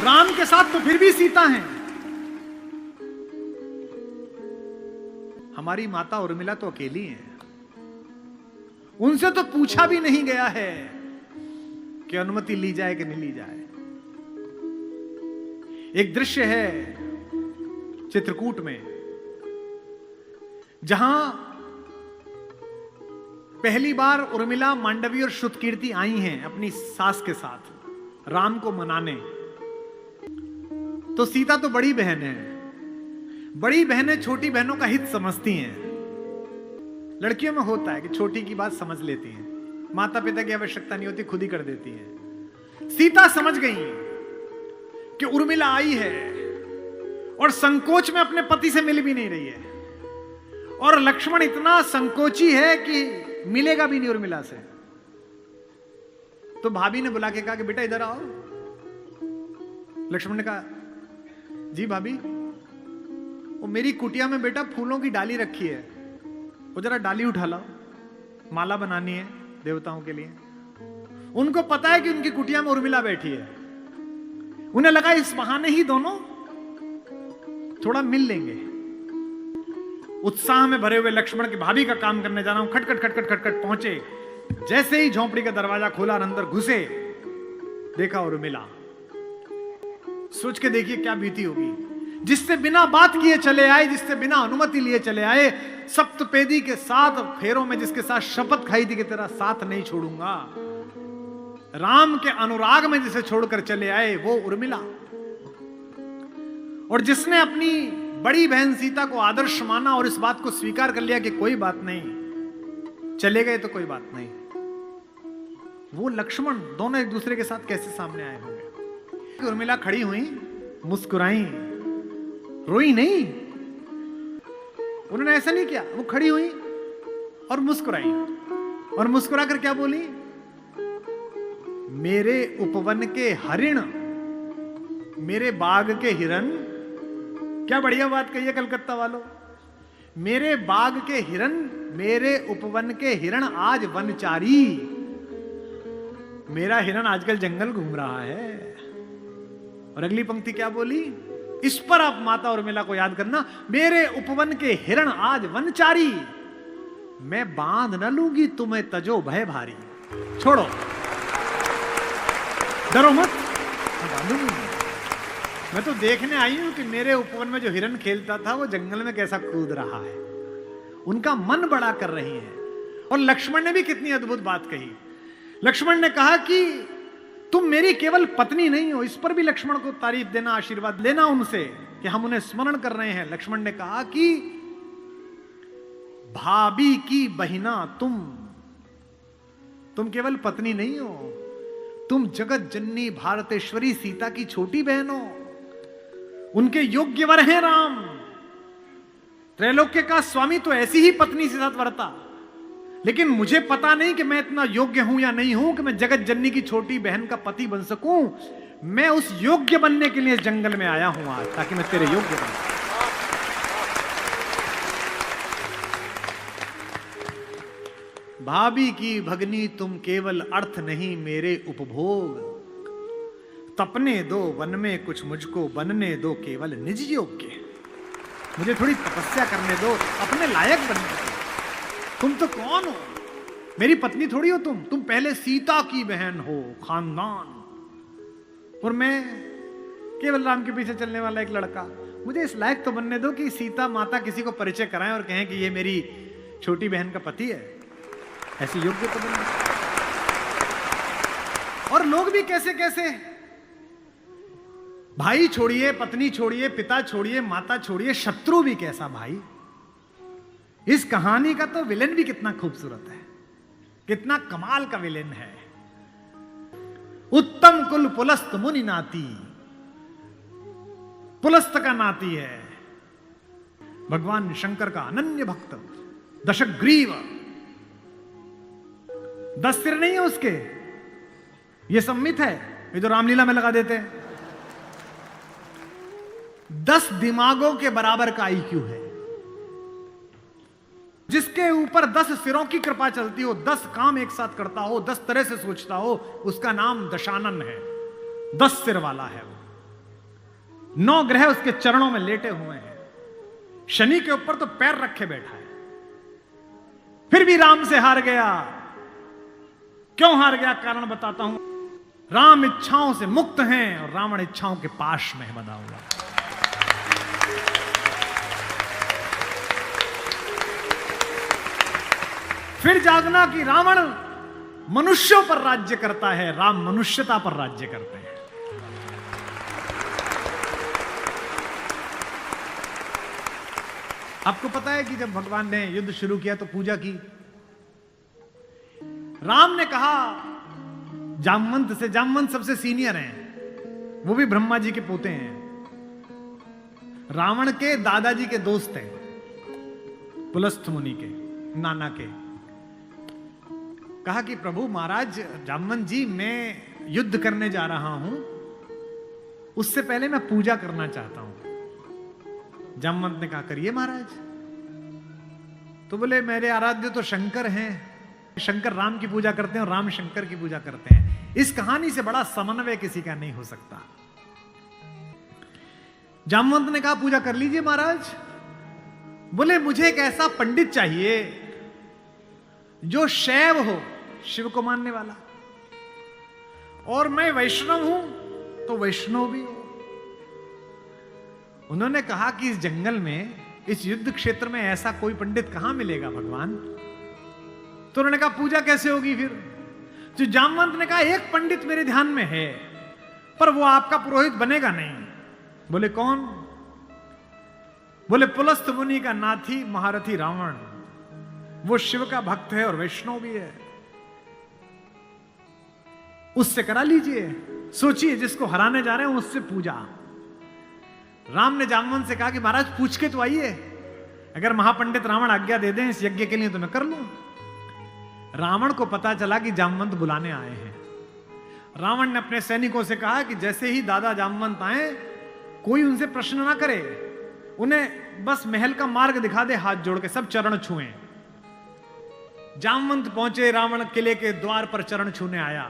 राम के साथ तो फिर भी सीता हैं। हमारी माता उर्मिला तो अकेली हैं। उनसे तो पूछा भी नहीं गया है कि अनुमति ली जाए कि नहीं ली जाए। एक दृश्य है चित्रकूट में, जहां पहली बार उर्मिला, मांडवी और श्रुतकीर्ति आई हैं अपनी सास के साथ राम को मनाने। तो सीता तो बड़ी बहन है, बड़ी बहनें छोटी बहनों का हित समझती हैं। लड़कियों में होता है कि छोटी की बात समझ लेती हैं, माता पिता की आवश्यकता नहीं होती, खुद ही कर देती हैं। सीता समझ गई कि उर्मिला आई है और संकोच में अपने पति से मिल भी नहीं रही है, और लक्ष्मण इतना संकोची है कि मिलेगा भी नहीं उर्मिला से। तो भाभी ने बुला के कहा कि बेटा इधर आओ। लक्ष्मण ने कहा, जी भाभी, वो मेरी कुटिया में बेटा फूलों की डाली रखी है, वो जरा डाली उठा लाओ, माला बनानी है देवताओं के लिए। उनको पता है कि उनकी कुटिया में उर्मिला बैठी है। उन्हें लगा इस बहाने ही दोनों थोड़ा मिल लेंगे। उत्साह में भरे हुए लक्ष्मण की भाभी का काम करने जा रहा हूं, खटखट खटखट खटखट पहुंचे। जैसे ही झोंपड़ी का दरवाजा खोला और अंदर घुसे, देखा उर्मिला। सोच के देखिए क्या बीती होगी। जिससे बिना बात किए चले आए, जिससे बिना अनुमति लिए चले आए, सप्तपेदी के 7 फेरों में जिसके साथ शपथ खाई थी कि तेरा साथ नहीं छोड़ूंगा, राम के अनुराग में जिसे छोड़कर चले आए, वो उर्मिला। और जिसने अपनी बड़ी बहन सीता को आदर्श माना और इस बात को स्वीकार कर लिया कि कोई बात नहीं, चले गए तो कोई बात नहीं, वो लक्ष्मण दोनों एक दूसरे के साथ कैसे सामने आए होंगे। उर्मिला खड़ी हुई, मुस्कुराई, रोई नहीं। उन्होंने ऐसा नहीं किया, वो खड़ी हुई और मुस्कुराई, और मुस्कुरा कर क्या बोली, मेरे उपवन के हरिण, मेरे बाग के हिरन। क्या बढ़िया बात कही है कलकत्ता वालों। मेरे बाग के हिरन, मेरे उपवन के हिरण आज वनचारी। मेरा हिरन आजकल जंगल घूम रहा है। और अगली पंक्ति क्या बोली, इस पर आप माता उर्मिला को याद करना, मेरे उपवन के हिरण आज वनचारी, मैं बांध न लूंगी तुम्हें तजो भय भारी। छोड़ो, डरो मत, मैं बांधूंगी। मैं तो देखने आई हूं कि मेरे उपवन में जो हिरन खेलता था वो जंगल में कैसा कूद रहा है। उनका मन बड़ा कर रही है। और लक्ष्मण ने भी कितनी अद्भुत बात कही। लक्ष्मण ने कहा कि तुम मेरी केवल पत्नी नहीं हो। इस पर भी लक्ष्मण को तारीफ देना, आशीर्वाद लेना उनसे कि हम उन्हें स्मरण कर रहे हैं। लक्ष्मण ने कहा कि भाभी की बहिना तुम केवल पत्नी नहीं हो, तुम जगत जननी भारतेश्वरी सीता की छोटी बहन हो। उनके योग्य वर हैं राम। त्रैलोक्य का स्वामी तो ऐसी ही पत्नी से साथ वर्ता, लेकिन मुझे पता नहीं कि मैं इतना योग्य हूं या नहीं हूं कि मैं जगत जननी की छोटी बहन का पति बन सकूं। मैं उस योग्य बनने के लिए इस जंगल में आया हूं आज, ताकि मैं तेरे योग्य बन सकूं। भाभी की भगनी तुम केवल अर्थ नहीं मेरे उपभोग। तपने दो वन में कुछ मुझको, बनने दो केवल निज योग्य। मुझे थोड़ी तपस्या करने दो, अपने लायक बनने दो। तुम तो कौन हो, मेरी पत्नी थोड़ी हो तुम पहले सीता की बहन हो, खानदान। और मैं केवल राम के पीछे चलने वाला एक लड़का। मुझे इस लायक तो बनने दो कि सीता माता किसी को परिचय कराएं और कहें कि ये मेरी छोटी बहन का पति है। ऐसी योग्य तो बनने। और लोग भी कैसे कैसे, भाई छोड़िए, पत्नी छोड़िए, पिता छोड़िए, माता छोड़िए, शत्रु भी कैसा भाई। इस कहानी का तो विलेन भी कितना खूबसूरत है, कितना कमाल का विलेन है। उत्तम कुल पुलस्त मुनि नाती, पुलस्त का नाती है भगवान शंकर का अनन्य भक्त। दशग्रीव, 10 सिर नहीं है उसके, ये सम्मित है, ये जो रामलीला में लगा देते हैं। 10 दिमागों के बराबर का आईक्यू है। जिसके ऊपर 10 सिरों की कृपा चलती हो, 10 काम एक साथ करता हो, 10 तरह से सोचता हो, उसका नाम दशानन है। 10 सिर वाला है वो। 9 ग्रह उसके चरणों में लेटे हुए हैं। शनि के ऊपर तो पैर रखे बैठा है। फिर भी राम से हार गया। क्यों हार गया, कारण बताता हूं। राम इच्छाओं से मुक्त हैं और रावण इच्छाओं के पाश में बंधा हुआ। फिर जागना कि रावण मनुष्यों पर राज्य करता है, राम मनुष्यता पर राज्य करते हैं। आपको पता है कि जब भगवान ने युद्ध शुरू किया तो पूजा की। राम ने कहा जामवंत से, जामवंत सबसे सीनियर हैं, वो भी ब्रह्मा जी के पोते हैं, रावण के दादाजी के दोस्त हैं, पुलस्थ मुनि के नाना के। कहा कि प्रभु महाराज जामवंत जी, मैं युद्ध करने जा रहा हूं, उससे पहले मैं पूजा करना चाहता हूं। जामवंत ने कहा करिए महाराज। तो बोले मेरे आराध्य तो शंकर हैं, शंकर राम की पूजा करते हैं और राम शंकर की पूजा करते हैं। इस कहानी से बड़ा समन्वय किसी का नहीं हो सकता। जामवंत ने कहा पूजा कर लीजिए महाराज। बोले मुझे एक ऐसा पंडित चाहिए जो शैव हो, शिव को मानने वाला, और मैं वैष्णव हूं तो वैष्णव भी हो। उन्होंने कहा कि इस जंगल में, इस युद्ध क्षेत्र में ऐसा कोई पंडित कहां मिलेगा भगवान। तो उन्होंने कहा पूजा कैसे होगी फिर। जो जामवंत ने कहा एक पंडित मेरे ध्यान में है, पर वो आपका पुरोहित बनेगा नहीं। बोले कौन। बोले पुलस्त मुनि का नाथी महारथी रावण, वो शिव का भक्त है और वैष्णव भी है, उससे करा लीजिए। सोचिए जिसको हराने जा रहे हैं उससे पूजा। राम ने जामवंत से कहा कि महाराज पूछ के तो आइए, अगर महापंडित रावण आज्ञा दे दें इस यज्ञ के लिए तो मैं कर लूं। रावण को पता चला कि जामवंत बुलाने आए हैं। रावण ने अपने सैनिकों से कहा कि जैसे ही दादा जामवंत आए कोई उनसे प्रश्न ना करे, उन्हें बस महल का मार्ग दिखा दे, हाथ जोड़ के सब चरण छुएं। जामवंत पहुंचे, रावण किले के द्वार पर चरण छूने आया,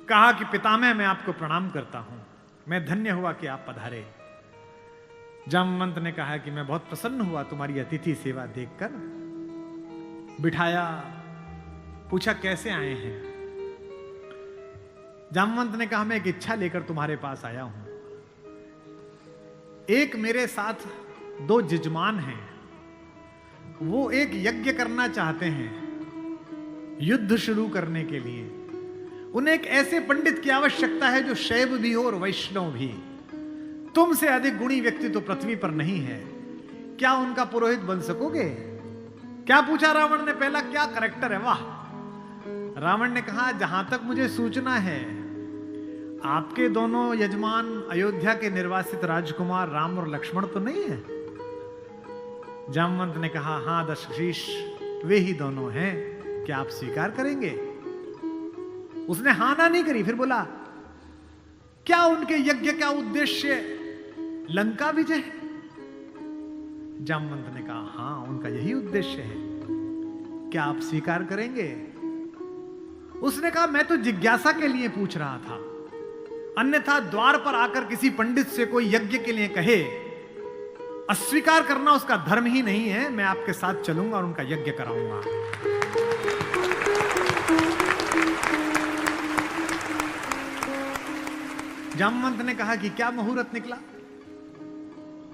कहा कि पितामह मैं आपको प्रणाम करता हूं, मैं धन्य हुआ कि आप पधारे। जामवंत ने कहा कि मैं बहुत प्रसन्न हुआ तुम्हारी अतिथि सेवा देखकर। बिठाया, पूछा कैसे आए हैं। जामवंत ने कहा मैं एक इच्छा लेकर तुम्हारे पास आया हूं। एक मेरे साथ 2 जजमान हैं, वो एक यज्ञ करना चाहते हैं युद्ध शुरू करने के लिए। उन्हें एक ऐसे पंडित की आवश्यकता है जो शैव भी हो और वैष्णव भी। तुमसे अधिक गुणी व्यक्ति तो पृथ्वी पर नहीं है, क्या उनका पुरोहित बन सकोगे। क्या पूछा रावण ने, पहला क्या करैक्टर है, वाह। रावण ने कहा जहां तक मुझे सूचना है आपके दोनों यजमान अयोध्या के निर्वासित राजकुमार राम और लक्ष्मण तो नहीं है। जामवंत ने कहा हां दशशीष वे ही दोनों हैं, क्या आप स्वीकार करेंगे। उसने हां ना नहीं करी, फिर बोला क्या उनके यज्ञ का उद्देश्य लंका विजय है। जामवंत ने कहा हां उनका यही उद्देश्य है, क्या आप स्वीकार करेंगे। उसने कहा मैं तो जिज्ञासा के लिए पूछ रहा था, अन्यथा द्वार पर आकर किसी पंडित से कोई यज्ञ के लिए कहे, अस्वीकार करना उसका धर्म ही नहीं है। मैं आपके साथ चलूंगा और उनका यज्ञ कराऊंगा। जामवंत ने कहा कि क्या मुहूर्त निकला।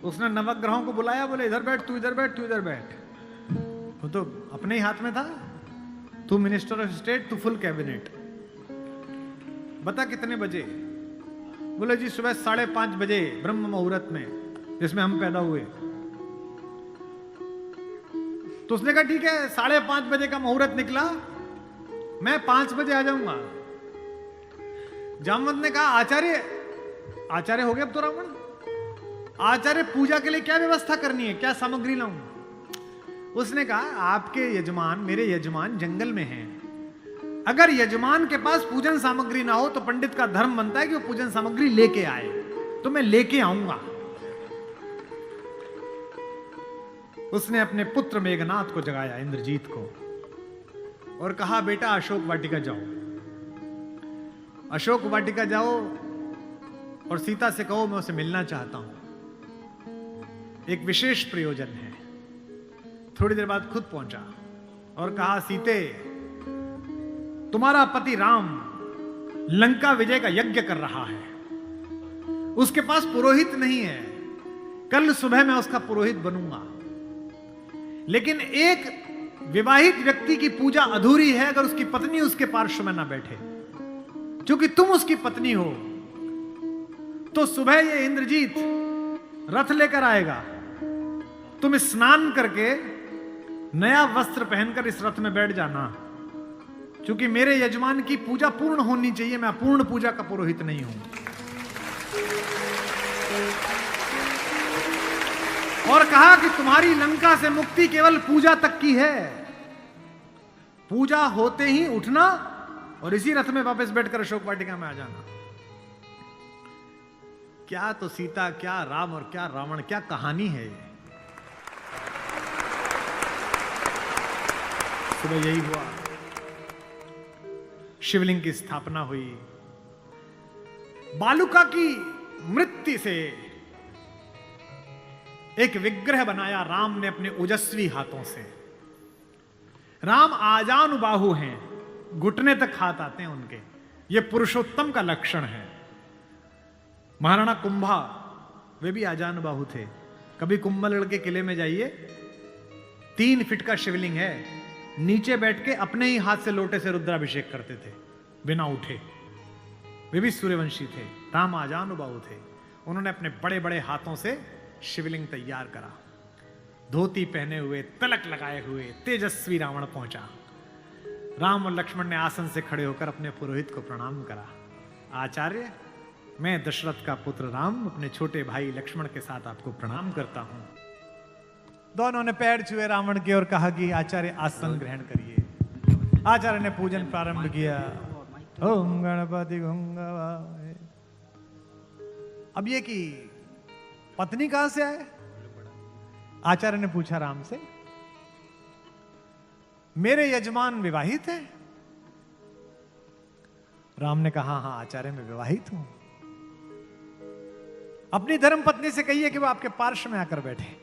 उसने नवग्रहों को बुलाया, बोले इधर बैठ, तू इधर बैठ, तू इधर बैठ। वो तो अपने ही हाथ में था, तू मिनिस्टर ऑफ स्टेट, तू फुल कैबिनेट। बता कितने बजे। बोले जी सुबह 5:30 बजे ब्रह्म मुहूर्त में, जिसमें हम पैदा हुए। तो उसने कहा ठीक है 5:30 बजे का मुहूर्त निकला, मैं 5 बजे आ जाऊंगा। जामवंत ने कहा आचार्य हो गया अब तो रावण। आचार्य पूजा के लिए क्या व्यवस्था करनी है, क्या सामग्री लाऊं। उसने कहा आपके यजमान, मेरे यजमान जंगल में हैं, अगर यजमान के पास पूजन सामग्री ना हो तो पंडित का धर्म बनता है कि वो पूजन सामग्री लेके आए, तो मैं लेके आऊंगा। उसने अपने पुत्र मेघनाथ को जगाया, इंद्रजीत को, और कहा बेटा अशोक वाटिका जाओ, अशोक वाटिका जाओ और सीता से कहो मैं उसे मिलना चाहता हूं, एक विशेष प्रयोजन है। थोड़ी देर बाद खुद पहुंचा और कहा सीते तुम्हारा पति राम लंका विजय का यज्ञ कर रहा है, उसके पास पुरोहित नहीं है, कल सुबह मैं उसका पुरोहित बनूंगा। लेकिन एक विवाहित व्यक्ति की पूजा अधूरी है अगर उसकी पत्नी उसके पार्श्व में ना बैठे। क्योंकि तुम उसकी पत्नी हो, तो सुबह ये इंद्रजीत रथ लेकर आएगा, तुम स्नान करके नया वस्त्र पहनकर इस रथ में बैठ जाना। क्योंकि मेरे यजमान की पूजा पूर्ण होनी चाहिए, मैं अपूर्ण पूजा का पुरोहित नहीं हूं। और कहा कि तुम्हारी लंका से मुक्ति केवल पूजा तक की है, पूजा होते ही उठना और इसी रथ में वापस बैठकर अशोक वाटिका में आ जाना। क्या तो सीता, क्या राम और क्या रावण, क्या कहानी है ये। सुबह यही हुआ, शिवलिंग की स्थापना हुई। बालुका की मृत्यु से एक विग्रह बनाया राम ने अपने ओजस्वी हाथों से। राम आजानुबाहु हैं, घुटने तक हाथ आते हैं उनके, ये पुरुषोत्तम का लक्षण है। महाराणा कुंभा वे भी आजानुबाहु थे। कभी कुंभलगढ़ के किले में जाइए, 3 फीट का शिवलिंग है, नीचे बैठ के अपने ही हाथ से लोटे से रुद्राभिषेक करते थे बिना उठे। वे भी सूर्यवंशी थे, राम आजानुबाहु थे। उन्होंने अपने बड़े बड़े हाथों से शिवलिंग तैयार करा। धोती पहने हुए, तिलक लगाए हुए तेजस्वी रावण पहुंचा। राम और लक्ष्मण ने आसन से खड़े होकर अपने पुरोहित को प्रणाम करा। आचार्य, मैं दशरथ का पुत्र राम अपने छोटे भाई लक्ष्मण के साथ आपको प्रणाम करता हूं। दोनों ने पैर छुए रावण के और कहा कि आचार्य आसन ग्रहण करिए। आचार्य ने पूजन प्रारंभ किया। ओम गणपति गंगावाय। अब ये कि पत्नी कहां से आए? आचार्य ने पूछा राम से। मेरे यजमान विवाहित हैं? राम ने कहा हां आचार्य मैं विवाहित हूं। अपनी धर्म पत्नी से कहिए कि वो आपके पार्श्व में आकर बैठे।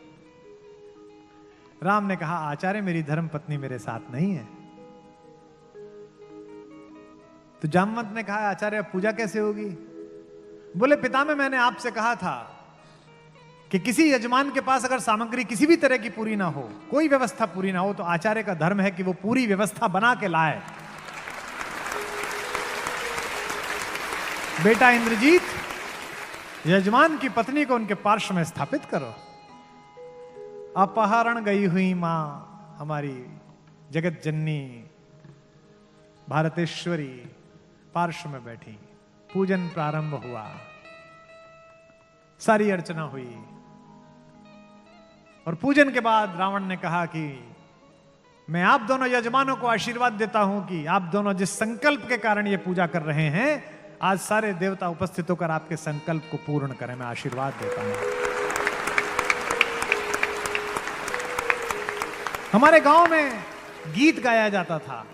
राम ने कहा आचार्य मेरी धर्म पत्नी मेरे साथ नहीं है। तो जामवंत ने कहा आचार्य पूजा कैसे होगी? बोले पितामह मैंने आपसे कहा था कि किसी यजमान के पास अगर सामग्री किसी भी तरह की पूरी ना हो, कोई व्यवस्था पूरी ना हो, तो आचार्य का धर्म है कि वो पूरी व्यवस्था बना के लाए। बेटा इंद्रजीत, यजमान की पत्नी को उनके पार्श्व में स्थापित करो। अपहरण गई हुई मां हमारी जगत जननी भारतेश्वरी पार्श्व में बैठी। पूजन प्रारंभ हुआ, सारी अर्चना हुई और पूजन के बाद रावण ने कहा कि मैं आप दोनों यजमानों को आशीर्वाद देता हूं कि आप दोनों जिस संकल्प के कारण ये पूजा कर रहे हैं, आज सारे देवता उपस्थित होकर आपके संकल्प को पूर्ण करें। मैं आशीर्वाद देता हूं। हमारे गांव में गीत गाया जाता था,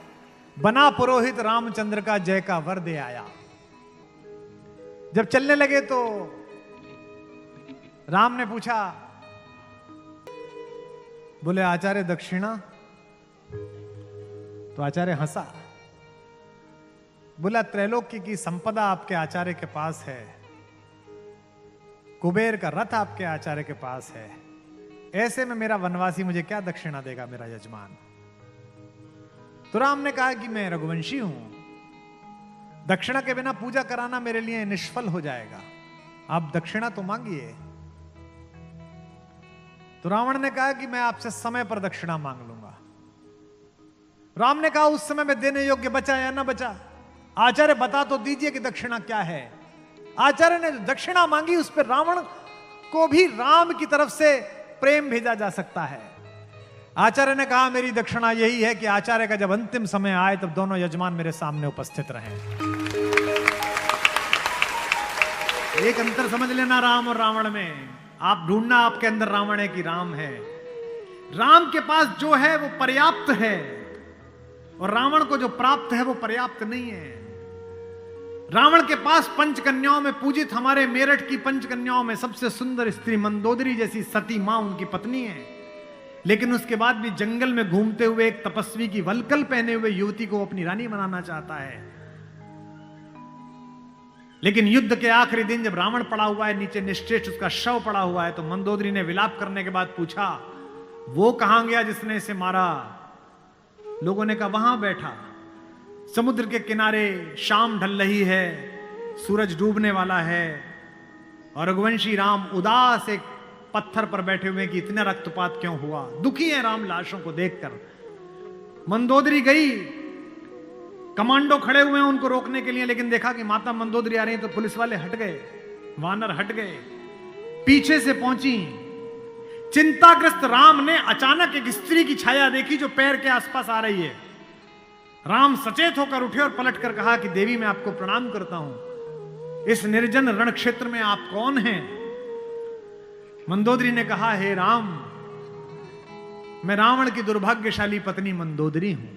बना पुरोहित रामचंद्र का जय का वर दे आया। जब चलने लगे तो राम ने पूछा, बोले आचार्य दक्षिणा? तो आचार्य हंसा। बोला त्रैलोक्य की संपदा आपके आचार्य के पास है, कुबेर का रथ आपके आचार्य के पास है, ऐसे में मेरा वनवासी मुझे क्या दक्षिणा देगा मेरा यजमान? तो राम ने कहा कि मैं रघुवंशी हूं, दक्षिणा के बिना पूजा कराना मेरे लिए निष्फल हो जाएगा, आप दक्षिणा तो मांगिए। तो रावण ने कहा कि मैं आपसे समय पर दक्षिणा मांग लूंगा। राम ने कहा उस समय में देने योग्य बचा या ना बचा? आचार्य बता तो दीजिए कि दक्षिणा क्या है। आचार्य ने जो दक्षिणा मांगी उस पर रावण को भी राम की तरफ से प्रेम भेजा जा सकता है। आचार्य ने कहा मेरी दक्षिणा यही है कि आचार्य का जब अंतिम समय आए तब दोनों यजमान मेरे सामने उपस्थित रहें। एक अंतर समझ लेना राम और रावण में। आप ढूंढना आपके अंदर रावण है कि राम है। राम के पास जो है वो पर्याप्त है और रावण को जो प्राप्त है वो पर्याप्त नहीं है। रावण के पास पंचकन्याओं में पूजित हमारे मेरठ की पंचकन्याओं में सबसे सुंदर स्त्री मंदोदरी जैसी सती मां उनकी पत्नी है, लेकिन उसके बाद भी जंगल में घूमते हुए एक तपस्वी की वलकल पहने हुए युवती को अपनी रानी बनाना चाहता है। लेकिन युद्ध के आखिरी दिन जब रावण पड़ा हुआ है, नीचे निश्चेष्ट उसका शव पड़ा हुआ है, तो मंदोदरी ने विलाप करने के बाद पूछा वो कहां गया जिसने इसे मारा? लोगों ने कहा वहां बैठा। समुद्र के किनारे शाम ढल रही है, सूरज डूबने वाला है और रघुवंशी राम उदास एक पत्थर पर बैठे हुए कि इतना रक्तपात क्यों हुआ, दुखी है राम लाशों को देखकर। मंदोदरी गई, कमांडो खड़े हुए हैं उनको रोकने के लिए, लेकिन देखा कि माता मंदोदरी आ रही है तो पुलिस वाले हट गए, वानर हट गए, पीछे से पहुंची। चिंताग्रस्त राम ने अचानक एक स्त्री की छाया देखी जो पैर के आसपास आ रही है। राम सचेत होकर उठे और पलटकर कहा कि देवी मैं आपको प्रणाम करता हूं। इस निर्जन रण क्षेत्र में आप कौन हैं? मंदोदरी ने कहा, हे राम, मैं रावण की दुर्भाग्यशाली पत्नी मंदोदरी हूं।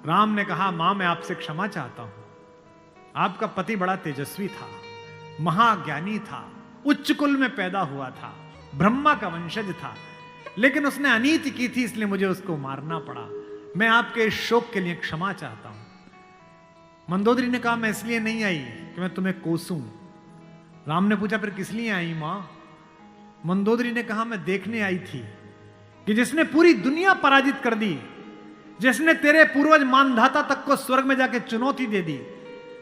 राम ने कहा, मां, मैं आपसे क्षमा चाहता हूं। आपका पति बड़ा तेजस्वी था, महाज्ञानी था, उच्च कुल में पैदा हुआ था, ब्रह्मा का वंशज था, लेकिन उसने अनीति की थी, इसलिए मुझे उसको मारना पड़ा। मैं आपके इस शोक के लिए क्षमा चाहता हूं। मंदोदरी ने कहा, मैं इसलिए नहीं आई कि मैं तुम्हें कोसूं। राम ने पूछा, फिर किस लिए आई मां? मंदोदरी ने कहा, मैं देखने आई थी कि जिसने पूरी दुनिया पराजित कर दी, जिसने तेरे पूर्वज मानधाता तक को स्वर्ग में जाके चुनौती दे दी,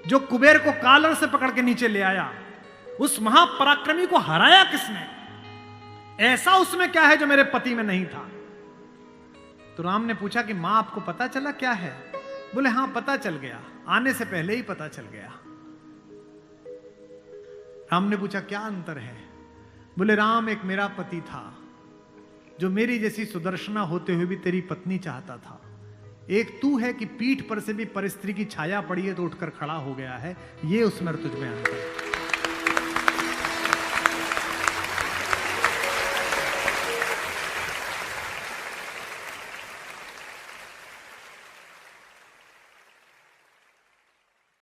जो कुबेर को कालर से पकड़ के नीचे ले आया, उस महापराक्रमी को हराया किसने? ऐसा उसमें क्या है जो मेरे पति में नहीं था? तो राम ने पूछा कि मां, आपको पता चला क्या है? बोले, हां, पता चल गया, आने से पहले ही पता चल गया। राम ने पूछा, क्या अंतर है? बोले, राम, एक मेरा पति था जो मेरी जैसी सुदर्शना होते हुए भी तेरी पत्नी चाहता था। एक तू है कि पीठ पर से भी परिस्त्री की छाया पड़ी है तो उठकर खड़ा हो गया है। ये उसमें तुझ में अंतर है।